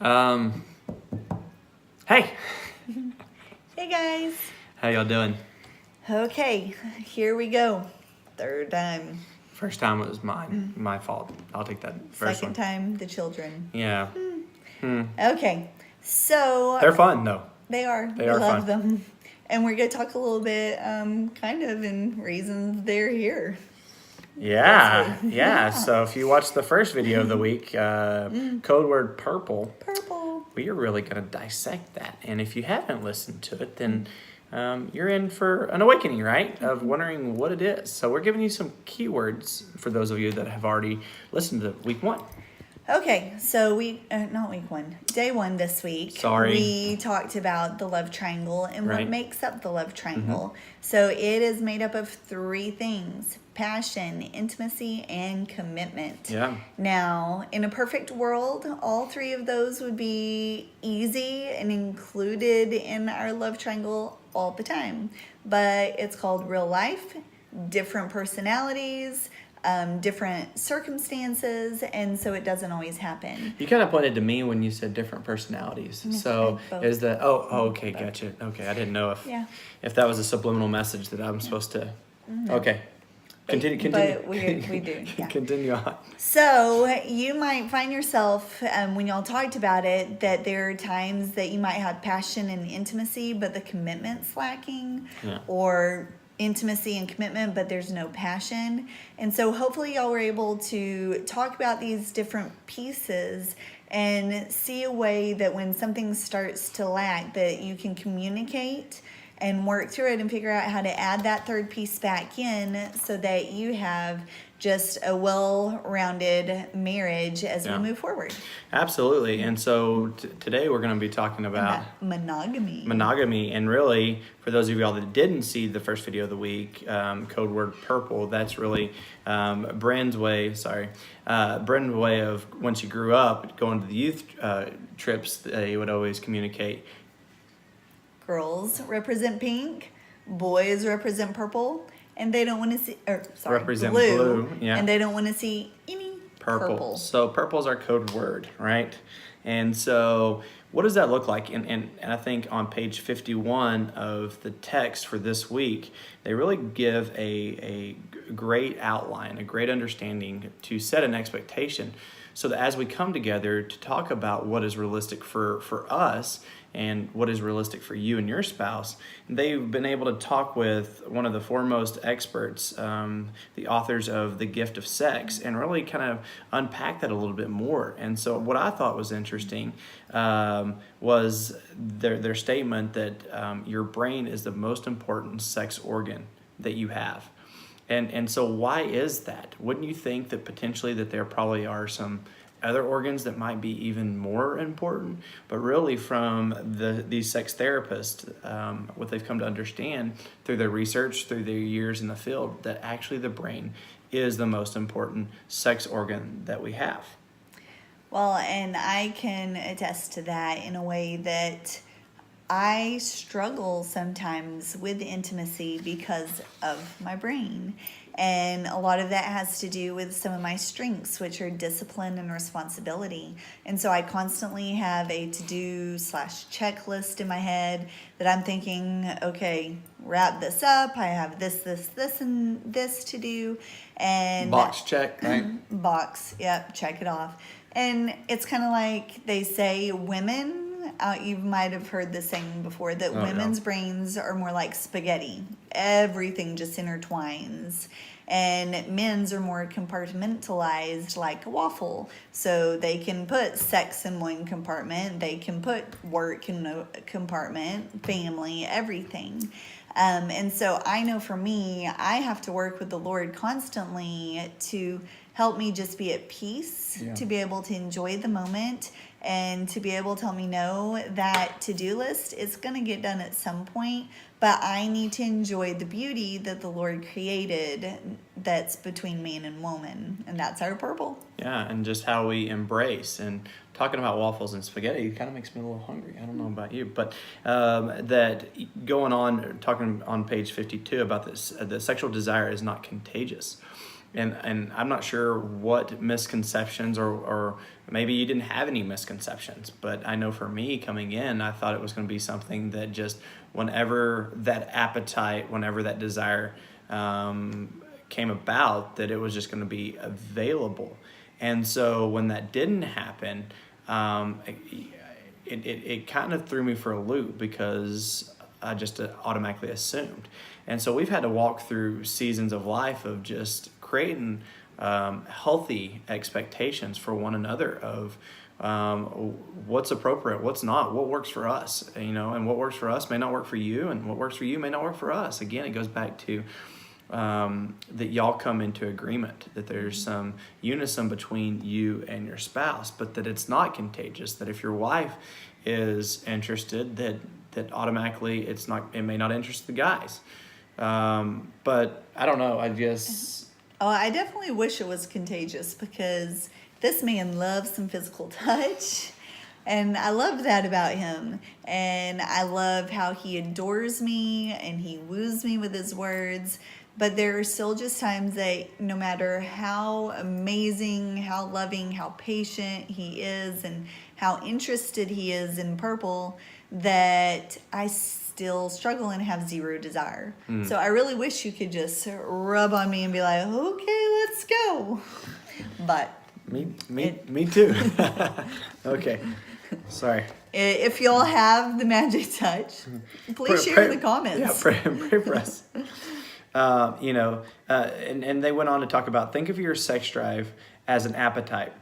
Um, hey, Hey guys. how y'all doing? Okay, here we go. Third time. First time it was my fault. I'll take that first Second one. time, the children. Yeah. Okay, so They're fun though. they are. They we are love fun. them. And we're going to talk a little bit, kind of in reasons they're here. Yeah, Yes, we- yeah. yeah. So if you watched the first video of the week, code word purple, Purple. we are really going to dissect that. And if you haven't listened to it, then you're in for an awakening, right? Of wondering what it is. So we're giving you some keywords for those of you that have already listened to week one. Okay, so not week one, day one this week. Sorry. We talked about the love triangle and Right. what makes up the love triangle. So it is made up of three things: passion, intimacy, and commitment. Yeah. Now, in a perfect world, all three of those would be easy and included in our love triangle all the time. But it's called real life, different personalities, different circumstances, and so it doesn't always happen. You kind of pointed to me when you said different personalities. So I both. is that? Oh, okay, gotcha. Okay, I didn't know Yeah. if that was a subliminal message that I'm supposed to. Okay, continue. But we do, yeah. Continue on. So you might find yourself, when y'all talked about it, that there are times that you might have passion and intimacy, but the commitment's lacking, Yeah. or intimacy and commitment, but there's no passion. And so hopefully y'all were able to talk about these different pieces and see a way that when something starts to lack, that you can communicate and work through it and figure out how to add that third piece back in so that you have just a well-rounded marriage as Yeah. we move forward. Absolutely. And so today we're going to be talking about Monogamy. monogamy, and really for those of y'all that didn't see the first video of the week, code word purple, that's really Bryn's way of, once you grew up going to the youth trips, they would always communicate. Girls represent pink, boys represent purple, and they don't want to see, Represent blue, yeah. and they don't want to see any purple. So purple's our code word, right? And so what does that look like? And I think on page 51 of the text for this week, they really give a great outline, a great understanding to set an expectation so that as we come together to talk about what is realistic for us and what is realistic for you and your spouse, they've been able to talk with one of the foremost experts, the authors of The Gift of Sex, and really kind of unpack that a little bit more. And so what I thought was interesting was their statement that your brain is the most important sex organ that you have. And so why is that? Wouldn't you think that potentially that there probably are some other organs that might be even more important? But really from these sex therapists, what they've come to understand through their research, through their years in the field, that actually the brain is the most important sex organ that we have. Well, and I can attest to that in a way that I struggle sometimes with intimacy because of my brain. And a lot of that has to do with some of my strengths, which are discipline and responsibility. And so I constantly have a to-do / checklist in my head that I'm thinking, okay, wrap this up. I have this, and this to do. And Box check, right? box, yep, check it off. And it's kind of like they say women, you might have heard this saying before, that women's brains are more like spaghetti. Everything just intertwines. And men's are more compartmentalized like a waffle. So they can put sex in one compartment, they can put work in a compartment, family, everything. And so I know for me, I have to work with the Lord constantly to help me just be at peace, to be able to enjoy the moment, and to be able to tell me, no, that to-do list is going to get done at some point, but I need to enjoy the beauty that the Lord created that's between man and woman, and that's our purple. Yeah, and just how we embrace. And talking about waffles and spaghetti kind of makes me a little hungry. I don't know about you, but that going on, talking on page 52 about this, the sexual desire is not contagious. and I'm not sure what misconceptions or maybe you didn't have any misconceptions, but I know for me coming in, I thought it was going to be something that just whenever that appetite, whenever that desire came about, that it was just going to be available. And so when that didn't happen, it kind of threw me for a loop because I just automatically assumed. And so we've had to walk through seasons of life of just creating healthy expectations for one another of what's appropriate, what's not, what works for us, and what works for us may not work for you, and what works for you may not work for us. Again, it goes back to that y'all come into agreement, that there's some unison between you and your spouse, but that it's not contagious, that if your wife is interested, that automatically it may not interest the guys. But I don't know, I guess. Oh, I definitely wish it was contagious because this man loves some physical touch. And I love that about him. And I love how he adores me and he woos me with his words. But there are still just times that no matter how amazing, how loving, how patient he is, and how interested he is in purple, that I still struggle and have zero desire. So I really wish you could just rub on me and be like, okay, let's go. But Me too. Okay. Sorry. If y'all have the magic touch, please share in the comments. Yeah, pray for us. And they went on to talk about, think of your sex drive as an appetite.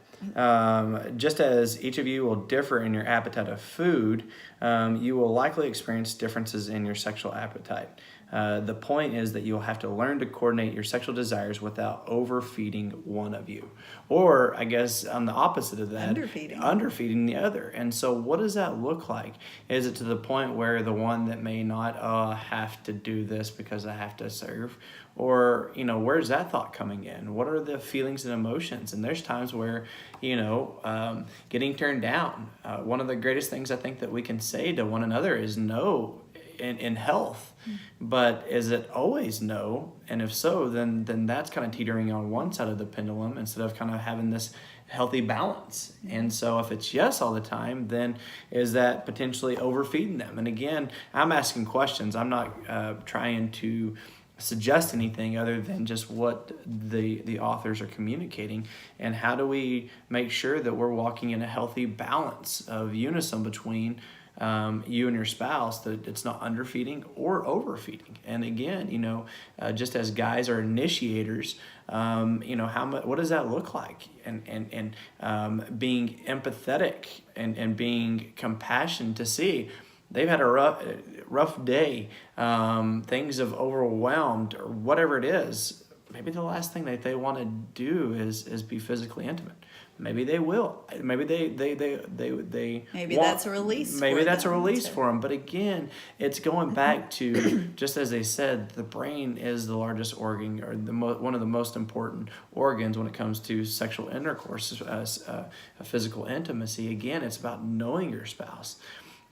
Just as each of you will differ in your appetite of food, you will likely experience differences in your sexual appetite. The point is that you'll have to learn to coordinate your sexual desires without overfeeding one of you. Or, I guess, on the opposite of that, underfeeding the other. And so what does that look like? Is it to the point where the one that may not have to do this because I have to serve? Or, where's that thought coming in? What are the feelings and emotions? And there's times where, getting turned down. One of the greatest things I think that we can say to one another is no in health. But is it always no? And if so, then that's kind of teetering on one side of the pendulum instead of kind of having this healthy balance. And so if it's yes all the time, then is that potentially overfeeding them? And again, I'm asking questions. I'm not trying to suggest anything other than just what the authors are communicating, and how do we make sure that we're walking in a healthy balance of unison between you and your spouse, that it's not underfeeding or overfeeding. And again, just as guys are initiators, what does that look like? And being empathetic and being compassionate to see they've had a rough day, things have overwhelmed, or whatever it is. Maybe the last thing that they want to do is be physically intimate. Maybe they will. Maybe maybe that's a release. Maybe that's a release for them. But again, it's going back to, just as they said, the brain is the largest organ, or one of the most important organs when it comes to sexual intercourse, physical intimacy. Again, it's about knowing your spouse.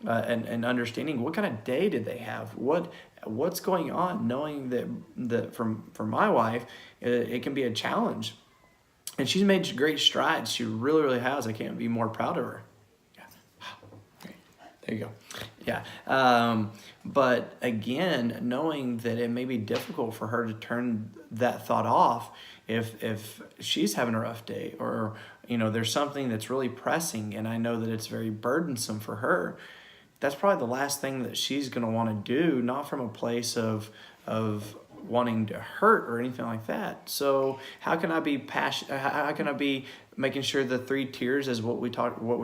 And understanding what kind of day did they have, what's going on, knowing that for my wife, it can be a challenge, and she's made great strides. She really, really has. I can't be more proud of her. Yeah. There you go. Yeah. But again, knowing that it may be difficult for her to turn that thought off if she's having a rough day, or there's something that's really pressing, and I know that it's very burdensome for her. That's probably the last thing that she's going to want to do, not from a place of wanting to hurt or anything like that. So how can I be passionate? How can I be making sure the 3 tiers is what we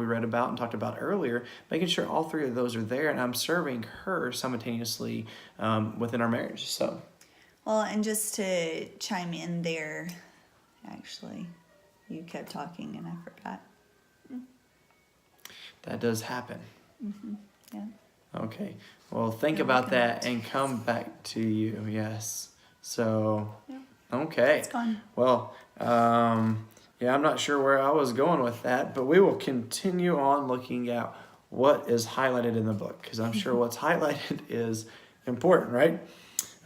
read about and talked about earlier, making sure all 3 of those are there, and I'm serving her simultaneously within our marriage. So, well, and just to chime in there, actually, you kept talking and I forgot. That does happen. Mm-hmm. Yeah. Okay. Well, think about that and come back to you. Yes. So, yeah. Okay. It's gone. Well, yeah, I'm not sure where I was going with that, but we will continue on looking at what is highlighted in the book, because I'm sure what's highlighted is important, right?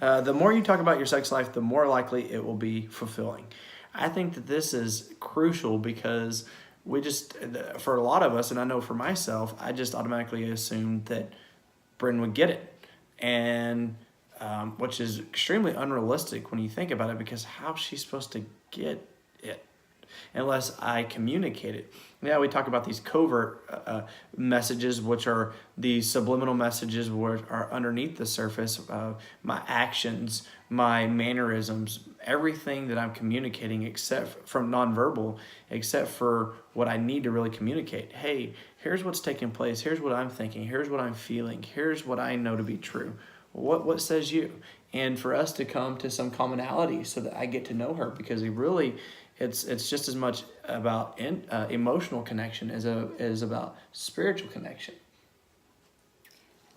The more you talk about your sex life, the more likely it will be fulfilling. I think that this is crucial because we just, for a lot of us, and I know for myself, I just automatically assumed that Bryn would get it. And which is extremely unrealistic when you think about it, because how's she supposed to get it unless I communicate it? Yeah, we talk about these covert messages, which are the subliminal messages, which are underneath the surface of my actions, my mannerisms, everything that I'm communicating, except from nonverbal, except for what I need to really communicate. Hey, here's what's taking place. Here's what I'm thinking. Here's what I'm feeling. Here's what I know to be true. What says you? And for us to come to some commonality so that I get to know her, because it's just as much about emotional connection as about spiritual connection.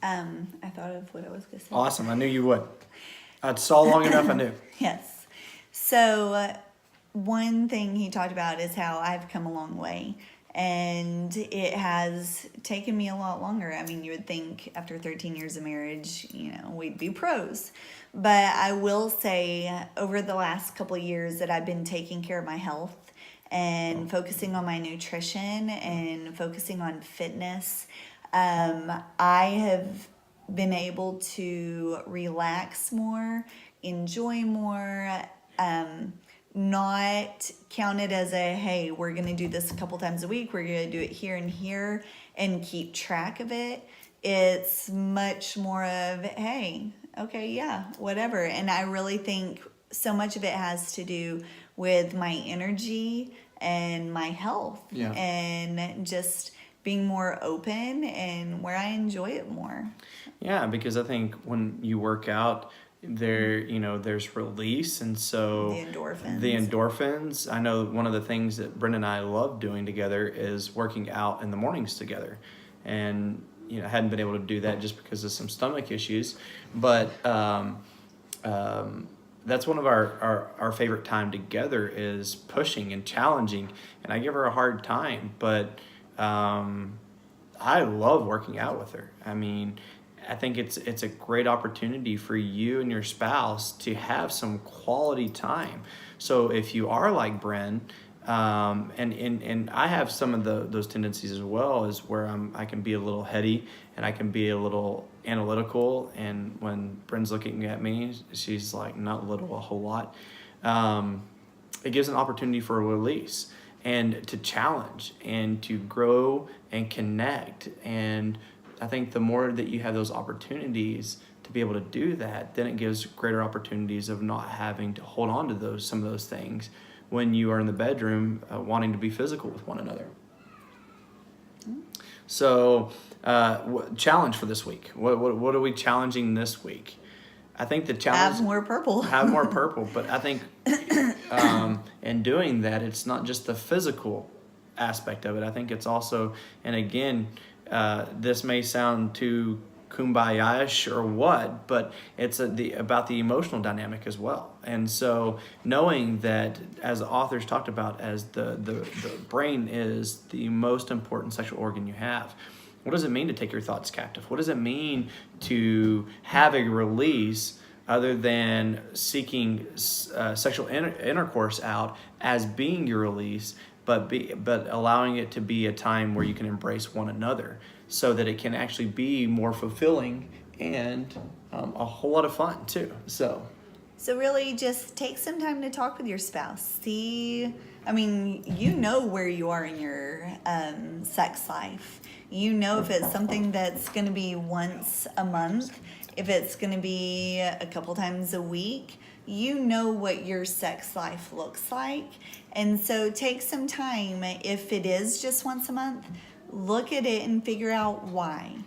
I thought of what I was going to say. Awesome. I knew you would. I saw long enough, I knew. Yes. So one thing he talked about is how I've come a long way. And it has taken me a lot longer. I mean, you would think after 13 years of marriage, we'd be pros. But I will say over the last couple of years that I've been taking care of my health and focusing on my nutrition and focusing on fitness, I have been able to relax more, enjoy more, not count it as hey, we're going to do this a couple times a week. We're going to do it here and here and keep track of it. It's much more of, hey, okay, yeah, whatever. And I really think so much of it has to do with my energy and my health. Yeah. And just being more open and where I enjoy it more. Yeah, because I think when you work out, there's release, and so the endorphins. I know one of the things that Brenda and I love doing together is working out in the mornings together, and I hadn't been able to do that just because of some stomach issues, but that's one of our favorite time together, is pushing and challenging, and I give her a hard time, but I love working out with her. I mean, I think it's a great opportunity for you and your spouse to have some quality time. So if you are like Bryn, and I have some of those tendencies as well, is where I can be a little heady and I can be a little analytical. And when Bryn's looking at me, she's like, not little, a whole lot. It gives an opportunity for a release and to challenge and to grow and connect. And I think the more that you have those opportunities to be able to do that, then it gives greater opportunities of not having to hold on to some of those things when you are in the bedroom wanting to be physical with one another. So, challenge for this week. What are we challenging this week? I think the challenge... Have more purple. Have more purple. But I think in doing that, it's not just the physical aspect of it. I think it's also, and again, this may sound too kumbaya-ish or what, but it's about the emotional dynamic as well. And so knowing that, as the authors talked about, as the brain is the most important sexual organ you have, what does it mean to take your thoughts captive? What does it mean to have a release other than seeking sexual intercourse out as being your release, but allowing it to be a time where you can embrace one another, so that it can actually be more fulfilling and a whole lot of fun too. So really just take some time to talk with your spouse. Where you are in your sex life. If it's something that's going to be once a month, if it's going to be a couple times a week, what your sex life looks like. And so take some time. If it is just once a month, look at it and figure out why.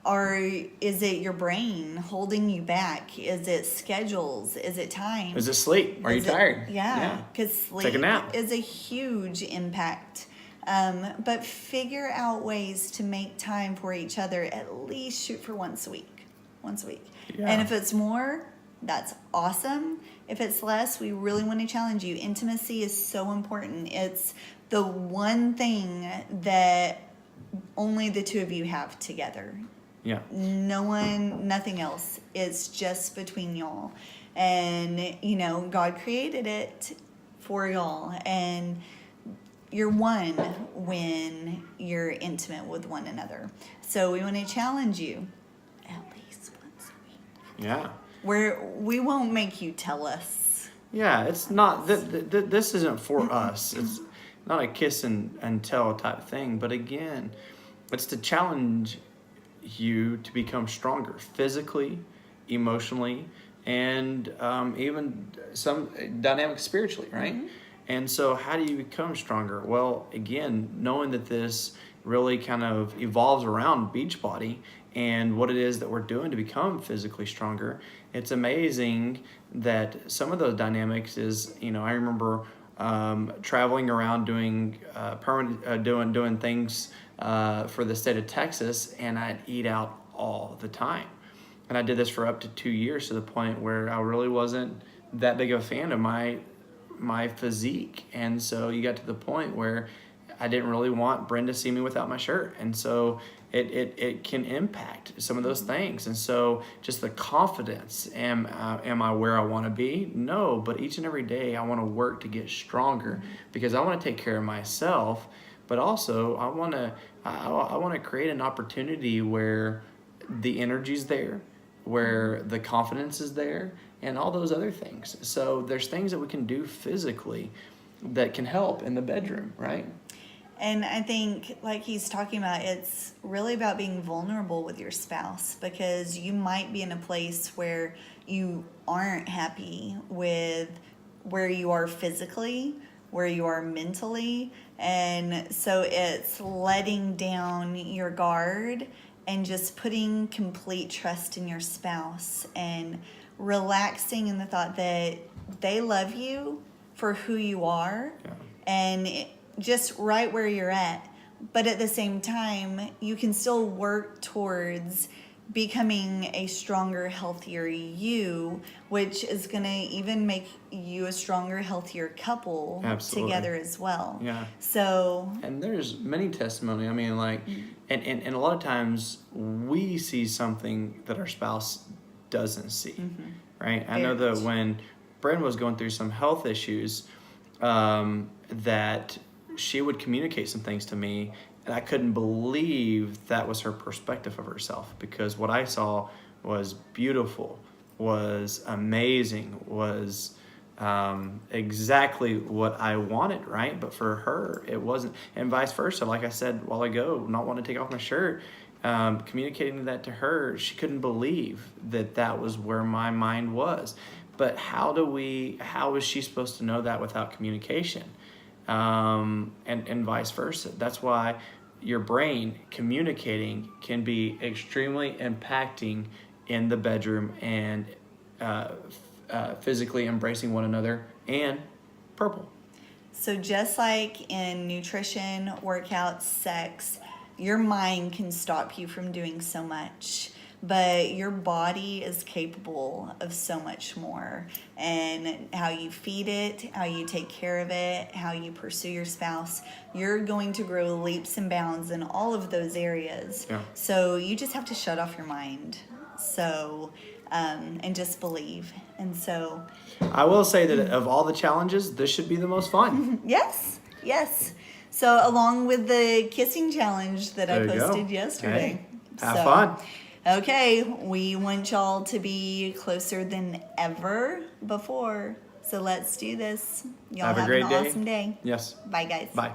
Or is it your brain holding you back? Is it schedules? Is it time? Is it sleep? Are you tired? Yeah, because sleep Take a nap. is a huge impact. But figure out ways to make time for each other. At least shoot for once a week. Yeah. And if it's more, that's awesome. If it's less, we really want to challenge you. Intimacy is so important. It's the one thing that only the two of you have together. Yeah. No one, nothing else. It's just between y'all. And, God created it for y'all, and you're one when you're intimate with one another. So we want to challenge you at least once a week. Yeah. Where we won't make you tell us. Yeah, it's not, this isn't for us. It's not a kiss and tell type thing. But again, it's to challenge you to become stronger physically, emotionally, and even some dynamics spiritually, right? Mm-hmm. And so how do you become stronger? Well, again, knowing that this really kind of evolves around Beachbody and what it is that we're doing to become physically stronger, it's amazing that some of those dynamics is, I remember traveling around doing doing things for the state of Texas, and I'd eat out all the time. And I did this for up to 2 years, to the point where I really wasn't that big of a fan of my physique. And so you got to the point where I didn't really want Brenda to see me without my shirt. And so it can impact some of those things. And so just the confidence, am I where I want to be? No, but each and every day I want to work to get stronger, because I want to take care of myself, but also I want to create an opportunity where the energy's there, where the confidence is there, and all those other things. So there's things that we can do physically that can help in the bedroom, right? And I think, like he's talking about, it's really about being vulnerable with your spouse, because you might be in a place where you aren't happy with where you are physically, where you are mentally. And so it's letting down your guard and just putting complete trust in your spouse and relaxing in the thought that they love you for who you are. Yeah. And just right where you're at. But at the same time, you can still work towards becoming a stronger, healthier you, which is going to even make you a stronger, healthier couple. Absolutely. Together as well. Yeah. So. And there's many testimony. I mean, like, and a lot of times we see something that our spouse doesn't see, right? I know that when Brenda was going through some health issues, that she would communicate some things to me, and I couldn't believe that was her perspective of herself, because what I saw was beautiful, was amazing, was exactly what I wanted, right? But for her, it wasn't, and vice versa. Like I said a while ago, not wanting to take off my shirt, communicating that to her, she couldn't believe that was where my mind was. But how is she supposed to know that without communication? And vice versa. That's why your brain communicating can be extremely impacting in the bedroom, and physically embracing one another, and purple. So just like in nutrition, workouts, sex, your mind can stop you from doing so much, but your body is capable of so much more. And how you feed it, how you take care of it, how you pursue your spouse, you're going to grow leaps and bounds in all of those areas. Yeah. So you just have to shut off your mind. So, and just believe. And so I will say that of all the challenges, this should be the most fun. Yes. So along with the kissing challenge that I posted yesterday. Hey, have fun. Okay, we want y'all to be closer than ever before. So let's do this. Y'all have a great day. Awesome day. Yes. Bye, guys. Bye.